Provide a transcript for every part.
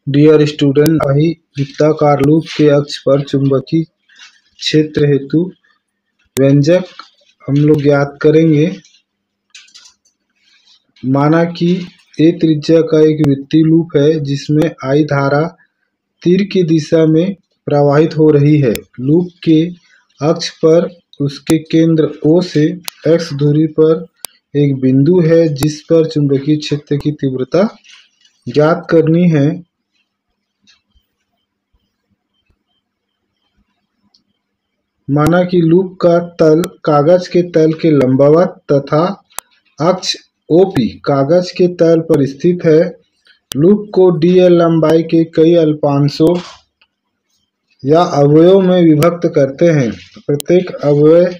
Dear student, वही वृत्ताकार loop के अक्ष पर चुंबकीय क्षेत्र हेतु व्यंजक हम लोग ज्ञात करेंगे। माना कि ए त्रिज्या का एक वृत्तीय लूप है जिसमें I धारा तीर की दिशा में प्रवाहित हो रही है। लूप के अक्ष पर उसके केंद्र O से x दूरी पर एक बिंदु है जिस पर चुंबकीय क्षेत्र की तीव्रता ज्ञात करनी है। माना कि लूप का तल कागज के तल के लंबवत तथा अक्ष OP कागज के तल पर स्थित है। लूप को dl लंबाई के कई अल्पांशों या अवयवों में विभक्त करते हैं। प्रत्येक अवयव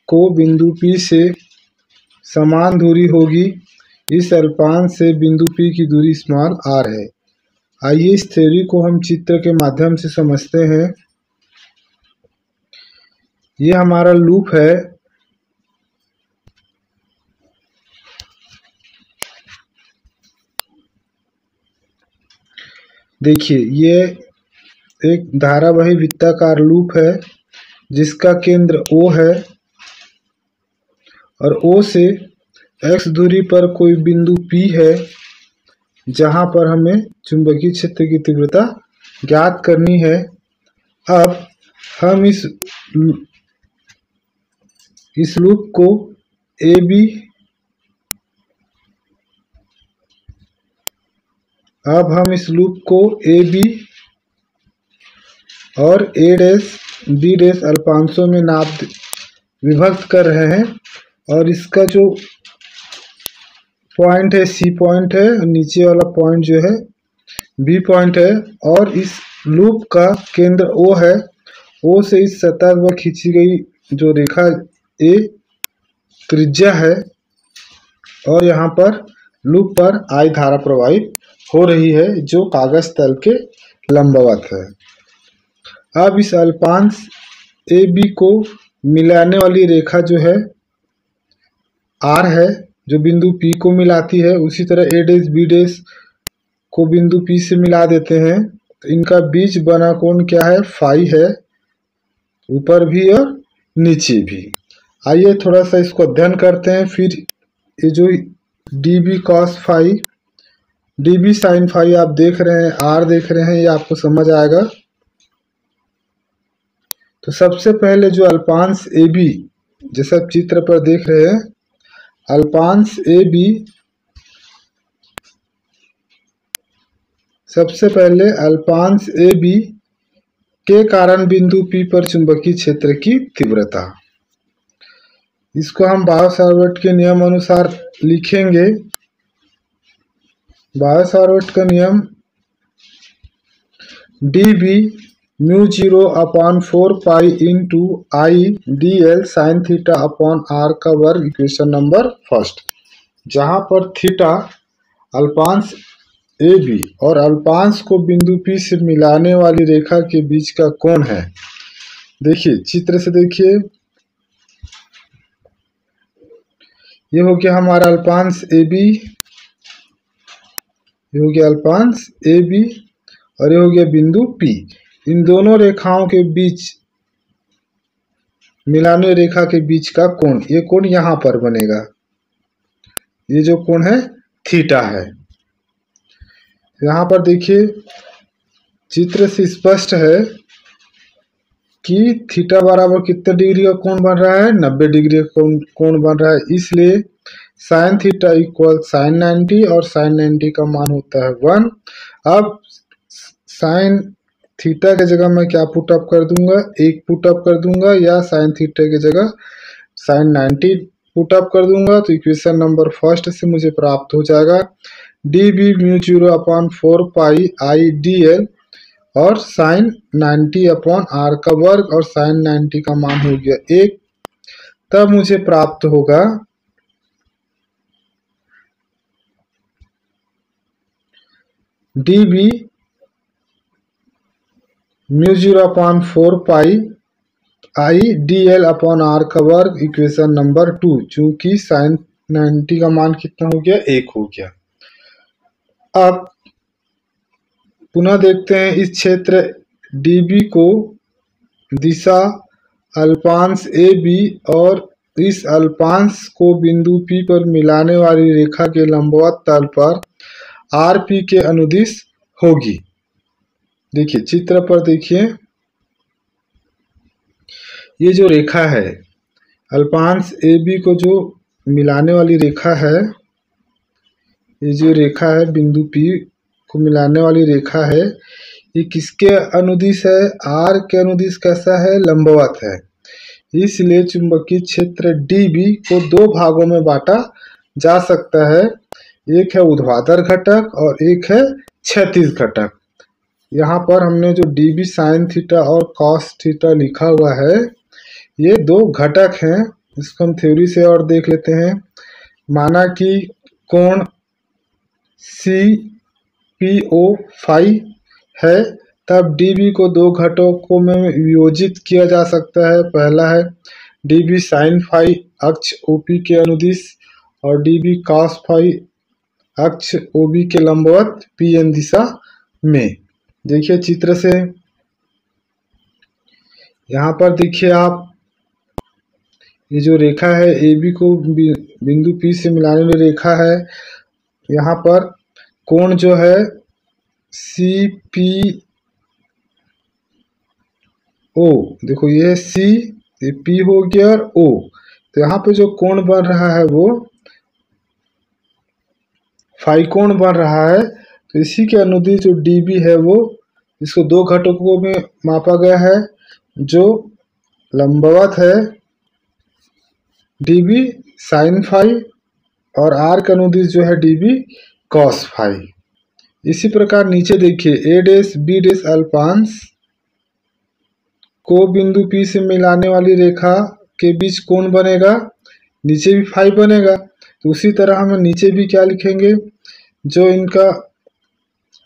को बिंदु P से समान दूरी होगी। इस अल्पांश से बिंदु P की दूरी r है। आइए इस थ्योरी को हम चित्र के माध्यम से समझते हैं। ये हमारा लूप है। देखिए, ये एक धारावाही वृत्ताकार लूप है जिसका केंद्र O है और O से x दूरी पर कोई बिंदु P है जहां पर हमें चुंबकीय क्षेत्र की तीव्रता ज्ञात करनी है। अब हम इस लूप को AB और A' B' अल्पांशों में विभक्त कर रहे हैं और इसका जो पॉइंट है C पॉइंट है और नीचे वाला पॉइंट जो है B पॉइंट है और इस लूप का केंद्र O है। O से इस सतह पर खींची गई जो रेखा A त्रिज्या है और यहाँ पर लूप पर I धारा प्रवाहित हो रही है जो कागज तल के लंबवत है। अब इस अल्पांश AB को मिलाने वाली रेखा जो है R है जो बिंदु P को मिलाती है। उसी तरह A' B' को बिंदु P से मिला देते हैं। तो इनका बीच बना कोण क्या है? फाई है, ऊपर भी और नीचे भी। आइए थोड़ा सा इसको अध्ययन करते हैं। फिर ये जो dB cos phi dB sin phi आप देख रहे हैं, R देख रहे हैं, ये आपको समझ आएगा। तो सबसे पहले जो अल्पांश AB जैसा चित्र पर देख रहे हैं, अल्पांश AB सबसे पहले अल्पांश AB के कारण बिंदु P पर चुंबकीय क्षेत्र की तीव्रता, इसको हम बायो-सावर्ट के नियम अनुसार लिखेंगे। बायो-सावर्ट का नियम dB μ0 upon 4 pi into I dl sine theta upon r का वर्ग, इक्वेशन नंबर फर्स्ट, जहां पर थीटा अल्पांश AB और अल्पांश को बिंदु P से मिलाने वाली रेखा के बीच का कोण है। देखिए चित्र से, देखिए ये हो गया हमारा अल्पांश AB, ये हो गया अल्पांश AB और ये हो गया बिंदु P। इन दोनों रेखाओं के बीच, मिलाने रेखा के बीच का कोण, ये कोण यहाँ पर बनेगा। ये जो कोण है थीटा है। यहाँ पर देखिए चित्र से स्पष्ट है कि थीटा बराबर कितने डिग्री का कोण बन रहा है? 90 डिग्री का कोण बन रहा है। इसलिए साइन थीटा इक्वल साइन 90 और साइन 90 का मान होता है 1। अब साइन थीटा के जगह मैं क्या पुट अप कर दूंगा? 1 पुट अप कर दूंगा या साइन थीटा की जगह साइन 90 पुट अप कर दूंगा। तो इक्वेशन नंबर फर्स्ट से मुझे प्राप्त हो जाएगा dB μ0 upon 4 pi I dl और साइन 90 अपॉन r का वर्ग और साइन 90 का मान हो गया 1। तब मुझे प्राप्त होगा dB μ0 upon 4 pi I dl upon r का वर्ग, इक्वेशन नंबर 2, चूंकि साइन 90 का मान कितना हो गया? 1 हो गया। अब पुनः देखते हैं इस क्षेत्र डीबी को दिशा अल्पांश ए बी और इस अल्पांश को बिंदु P पर मिलाने वाली रेखा के लंबवत तल पर आर पी के अनुदिश होगी। देखिए चित्र पर देखिए, ये जो रेखा है अल्पांश ए बी को जो मिलाने वाली रेखा है, ये जो रेखा है बिंदु P को मिलाने वाली रेखा है, ये किसके अनुदिश है? आर के अनुदिश कैसा है? लंबवत है। इसलिए चुंबकीय क्षेत्र डीबी को दो भागों में बांटा जा सकता है, एक है ऊर्ध्वाधर घटक और एक है क्षैतिज घटक। यहाँ पर हमने जो डीबी साइन थीटा और कॉस थीटा लिखा हुआ है, ये दो घटक हैं। इसको हम थ्योरी से और देख लेते हैं। माना कि कोण सी पी ओ फाई है, तब डीबी को दो घटकों में वियोजित किया जा सकता है। पहला है डीबी साइन फाई अक्ष ओपी के अनुदिश और डीबी कॉस फाई अक्ष ओबी के लंबवत पीएन दिशा में। देखिए चित्र से, यहाँ पर देखिए आप, ये जो रेखा है AB को बिंदु P से मिलाने वाली रेखा है। यहाँ पर कोण जो है CPO, देखो ये C, ये P हो गया और O, तो यहाँ पे जो कोण बन रहा है वो फाई कोण बन रहा है। तो इसी के अनुदिश जो DB है वो, इसको दो घटकों में मापा गया है, जो लंबवत है DB साइन फाई और R का अनुदिश जो है DB कॉस फाई। इसी प्रकार नीचे देखिए A डैश B डैश अल्पांश को बिंदु P से मिलाने वाली रेखा के बीच कोण बनेगा, नीचे भी फाई बनेगा। तो उसी तरह हम नीचे भी क्या लिखेंगे, जो इनका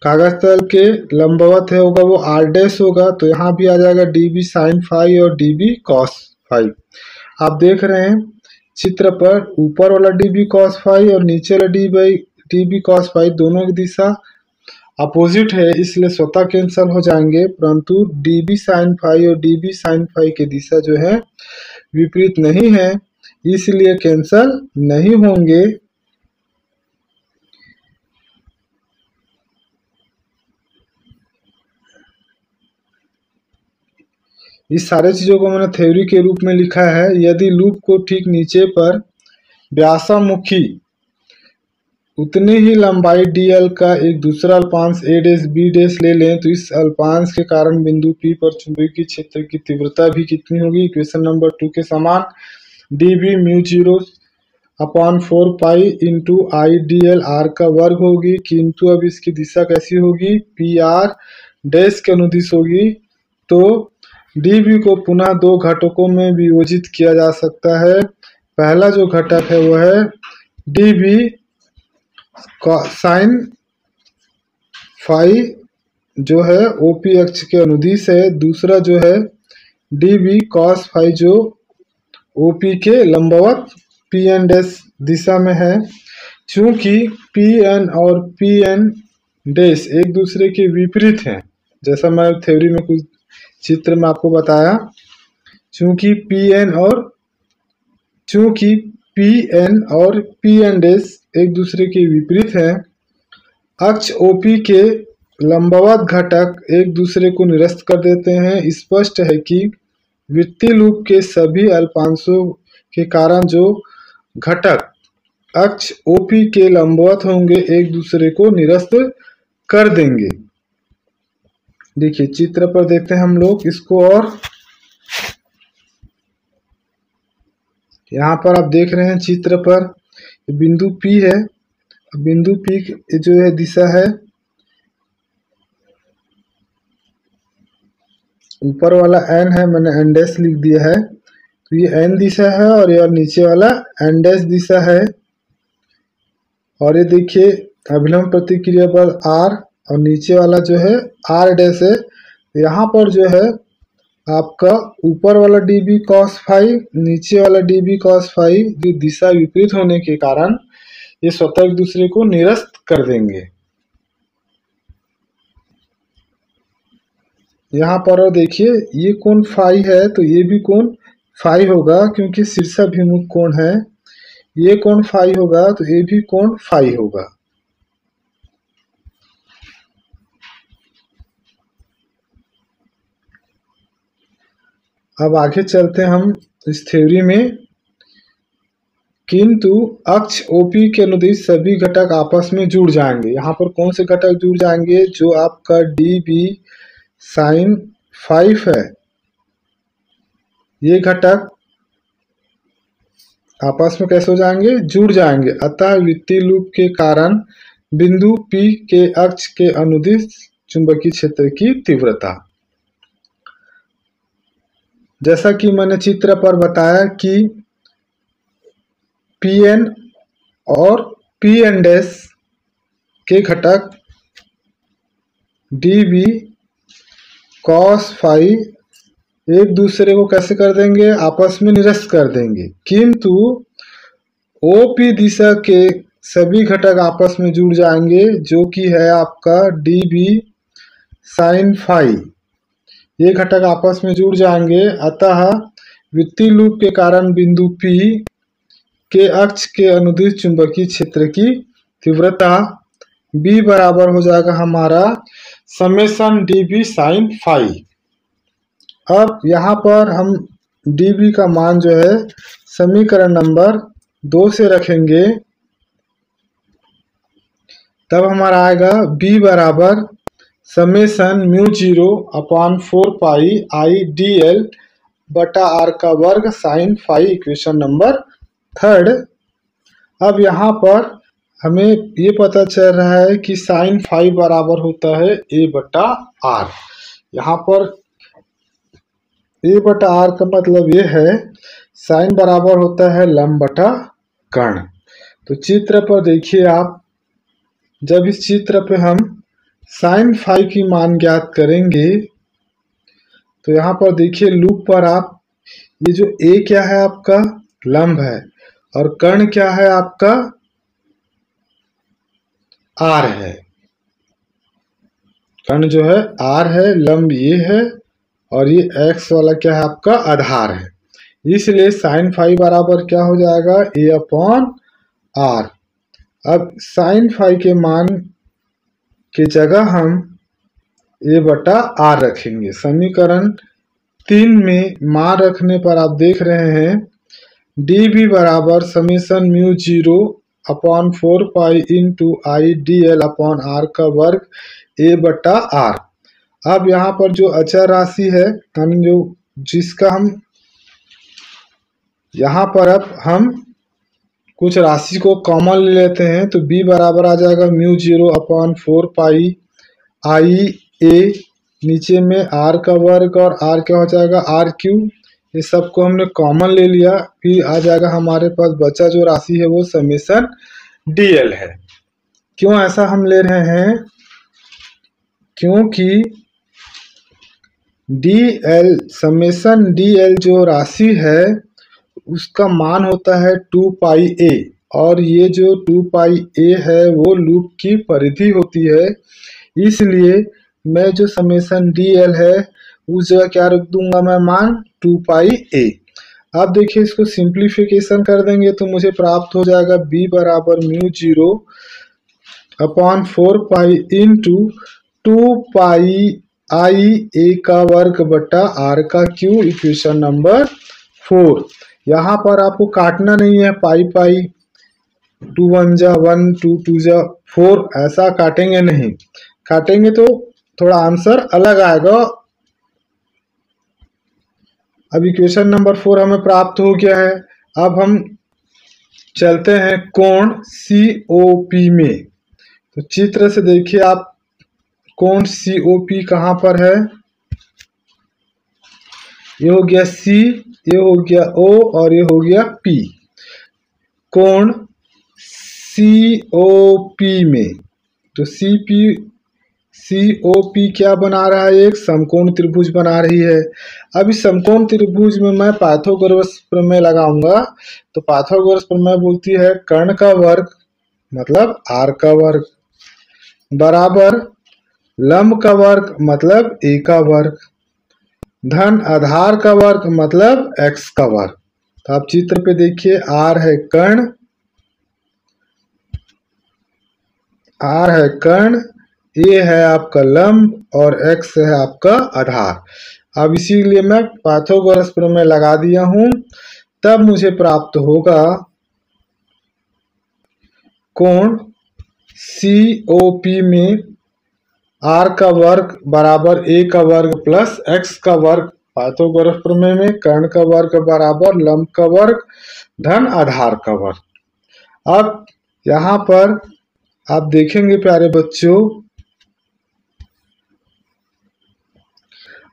कागज तल के लंबवत है होगा वो R डैश होगा। तो यहाँ भी आ जाएगा DB साइन फाई और DB कॉस फाई। आप देख रहे हैं चित्र पर, ऊपर वाला DB कॉस फाई और नीचे वाला DB कॉस फाई दोनों की दिशा अपोजिट है, इसलिए स्वतः कैंसल हो जाएंगे। परंतु DB साइन फाई और DB साइन फाई की दिशा जो है विपरीत नहीं है, इसलिए कैंसल नहीं होंगे। इस सारे चीजों को मैंने थ्योरी के रूप में लिखा है। यदि लूप को ठीक नीचे पर व्यासामुखी उतनी ही लंबाई dl का एक दूसरा अल्पांश A डैश B डैश ले लें, तो इस अल्पांश के कारण बिंदु P पर चुंबकीय क्षेत्र की तीव्रता भी कितनी होगी? इक्वेशन नंबर 2 के समान dB म्यू 0/4 पाई इंटू आई dl r का वर्ग होगी। किंतु अब इसकी दिशा कैसी होगी? PR डैश के अनुदिश होगी। तो dB को पुनः दो घटकों में वियोजित किया जा सकता है। पहला जो घटक है वो है dB साइन फाई जो है OP अक्ष के अनुदिश है। दूसरा जो है DB कॉस फाई जो OP के लंबवत PN डैश दिशा में है। चूंकि PN और PN डैश एक दूसरे के विपरीत हैं, जैसा मैं थ्योरी में कुछ चित्र में आपको बताया, चूंकि PN और PN डैश एक दूसरे के विपरीत हैं, अक्ष OP के लंबवत घटक एक दूसरे को निरस्त कर देते हैं। स्पष्ट है कि वृत्तीय लूप के सभी अल्पांशों के कारण जो घटक अक्ष OP के लंबवत होंगे एक दूसरे को निरस्त कर देंगे। देखिए चित्र पर देखते हैं हम लोग इसको, और यहाँ पर आप देख रहे हैं चित्र पर बिंदु P है। बिंदु P जो है दिशा है, ऊपर वाला n है, मैंने n डैश लिख दिया है, तो ये n दिशा है और यह नीचे वाला n डैश दिशा है। और ये देखिए अभिलंब प्रतिक्रिया बल R और नीचे वाला जो है R डैश है। यहाँ पर जो है आपका ऊपर वाला DB cos फाई, नीचे वाला DB cos फाई जो दिशा विपरीत होने के कारण ये स्वतः एक दूसरे को निरस्त कर देंगे। यहाँ पर और देखिए ये कोण फाई है तो ये भी कोण फाई होगा क्योंकि शीर्षाभिमुख कोण है। ये कोण फाई होगा तो ये भी कोण फाई होगा। अब आगे चलते हैं हम इस थ्योरी में। किंतु अक्ष OP के अनुदिश सभी घटक आपस में जुड़ जाएंगे। यहाँ पर कौन से घटक जुड़ जाएंगे? जो आपका DB sin 5 है, ये घटक आपस में कैसे हो जाएंगे? जुड़ जाएंगे। अतः वित्तीय लूप के कारण बिंदु P के अक्ष के अनुदिश चुंबकीय क्षेत्र की तीव्रता, जैसा कि मैंने चित्र पर बताया कि Pn और Pn' के घटक DB cos फाई एक दूसरे को कैसे कर देंगे? आपस में निरस्त कर देंगे। किंतु OP दिशा के सभी घटक आपस में जुड़ जाएंगे, जो कि है आपका DB sin फाई। ये घटक आपस में जुड़ जाएंगे। अतः वित्तीय लूप के कारण बिंदु P के अक्ष के अनुदिश चुंबकीय क्षेत्र की तीव्रता B बराबर हो जाएगा हमारा समेशन DB sin फाई। अब यहाँ पर हम DB का मान जो है समीकरण नंबर 2 से रखेंगे, तब हमारा आएगा B बराबर समेशन μ0 अपॉन 4 पाई IDL बटा R का वर्ग साइन फाई, इक्वेशन नंबर 3। अब यहाँ पर हमें ये पता चल रहा है कि साइन फाई बराबर होता है A बटा R। यहाँ पर A बटा R का मतलब ये है साइन बराबर होता है लंब बटा कर्ण। तो चित्र पर देखिए आप, जब इस चित्र पे हम साइन फाई की मान ज्ञात करेंगे तो यहाँ पर देखिए लूप पर आप ये जो A क्या है आपका लंब है और कर्ण क्या है आपका R है। कर्ण जो है R है, लंब ये है और ये X वाला क्या है आपका आधार है। इसलिए साइन फाई बराबर क्या हो जाएगा? A upon R। अब साइन फाई के मान की जगह हम A बटा R रखेंगे। समीकरण 3 में मान रखने पर आप देख रहे हैं DB बराबर summation μ0 upon 4 pi into IDL upon R का वर्ग A बटा R। अब यहाँ पर जो अचर राशि है जो जिसका हम यहाँ पर अब हम कुछ राशि को कॉमन ले लेते हैं, तो B बराबर आ जाएगा μ0 अपॉन 4 पाई IA, नीचे में R का वर्ग और R क्या हो जाएगा RQ। ये सबको हमने कॉमन ले लिया, फिर आ जाएगा हमारे पास बचा जो राशि है वो समेशन DL है। क्यों ऐसा हम ले रहे हैं? क्योंकि DL समेशन DL जो राशि है उसका मान होता है 2 पाई A और ये जो 2 पाई A है वो लूप की परिधि होती है। इसलिए मैं जो समेशन DL है उस जगह क्या रख दूंगा मैं? मान 2 पाई A। अब देखिए इसको सिंप्लीफिकेशन कर देंगे तो मुझे प्राप्त हो जाएगा B बराबर μ0 अपॉन 4 पाई इंटू 2 पाई IA का वर्ग बटा R का Q, इक्वेशन नंबर 4। यहाँ पर आपको काटना नहीं है पाई पाई, 2 1 जा 1, 2 2 जा 4, ऐसा काटेंगे नहीं। काटेंगे तो थोड़ा आंसर अलग आएगा। अब इक्वेशन नंबर 4 हमें प्राप्त हो गया है। अब हम चलते हैं कोण COP में। तो चित्र से देखिए आप कोण COP कहाँ पर है? ये हो गया C, ये हो गया O और ये हो गया P। कोण COP में तो COP क्या बना रहा है? एक समकोण त्रिभुज बना रही है। अब इस समकोण त्रिभुज में मैं पाइथागोरस प्रमेय लगाऊंगा। तो पाइथागोरस प्रमेय बोलती है कर्ण का वर्ग मतलब R का वर्ग बराबर लंब का वर्ग मतलब a का वर्ग, धन आधार का वर्ग मतलब x का वर्ग। तो आप चित्र पे देखिए, r है कर्ण, a है आपका लंब और x है आपका आधार। अब इसीलिए मैं पाइथागोरस प्रमेय लगा दिया हूं, तब मुझे प्राप्त होगा कोण COP में r का वर्ग बराबर a का वर्ग प्लस x का वर्ग, पाइथागोरस प्रमेय में कर्ण का वर्ग बराबर लंब का वर्ग धन आधार का वर्ग। अब यहाँ पर आप देखेंगे प्यारे बच्चों,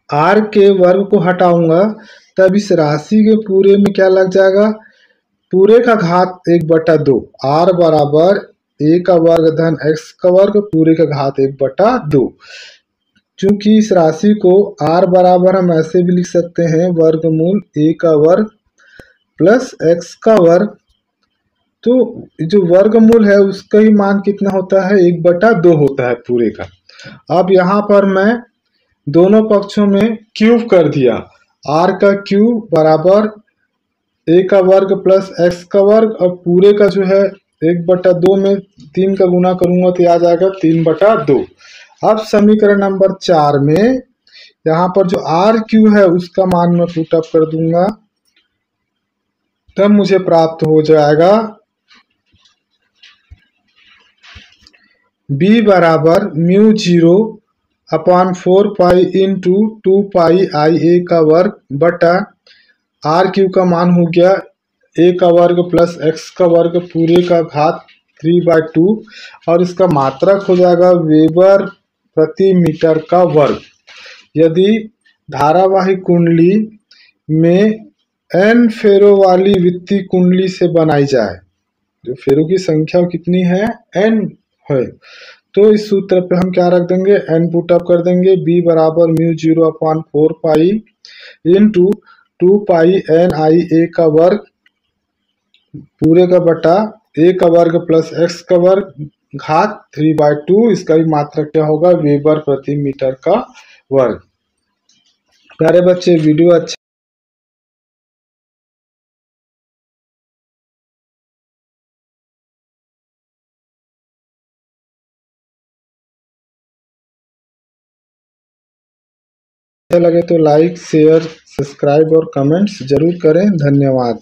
r के वर्ग को हटाऊंगा तब इस राशि के पूरे में क्या लग जाएगा, पूरे का घात 1/2, r बराबर a का वर्ग धन x का वर्ग पूरे का घात 1/2। चूंकि इस राशि को r बराबर हम ऐसे भी लिख सकते हैं वर्गमूल a का वर्ग प्लस x का वर्ग, तो जो वर्गमूल है उसका ही मान कितना होता है, 1/2 होता है पूरे का। अब यहाँ पर मैं दोनों पक्षों में क्यूब कर दिया, r का क्यूब बराबर a का वर्ग प्लस x का वर्ग, और पूरे का जो है 1/2 में 3 का गुना करूंगा तो आ जाएगा 3/2। अब समीकरण नंबर 4 में यहाँ पर जो r क्यू है उसका मान मैं पुट अप कर दूंगा, तब मुझे प्राप्त हो जाएगा b बराबर μ0 अपॉन 4 इंटू 2 का वर्ग बटा r क्यू का मान हो गया a का वर्ग प्लस x का वर्ग पूरे का घात 3/2, और इसका मात्रक हो जाएगा वेबर प्रति मीटर का वर्ग। यदि धारावाही कुंडली में n फेरों वाली वित्तीय कुंडली से बनाई जाए, जो फेरों की संख्या कितनी है, n है, तो इस सूत्र पे हम क्या रख देंगे, n पुट अप कर देंगे, b बराबर μ0 अपॉन 4 इंटू 2 का वर्ग पूरे का बटा a का वर्ग प्लस x का वर्ग घात 3/2, इसका भी मात्रक क्या होगा, वेबर प्रति मीटर का वर्ग। प्यारे बच्चे, वीडियो अच्छा लगे तो लाइक शेयर सब्सक्राइब और कमेंट्स जरूर करें। धन्यवाद।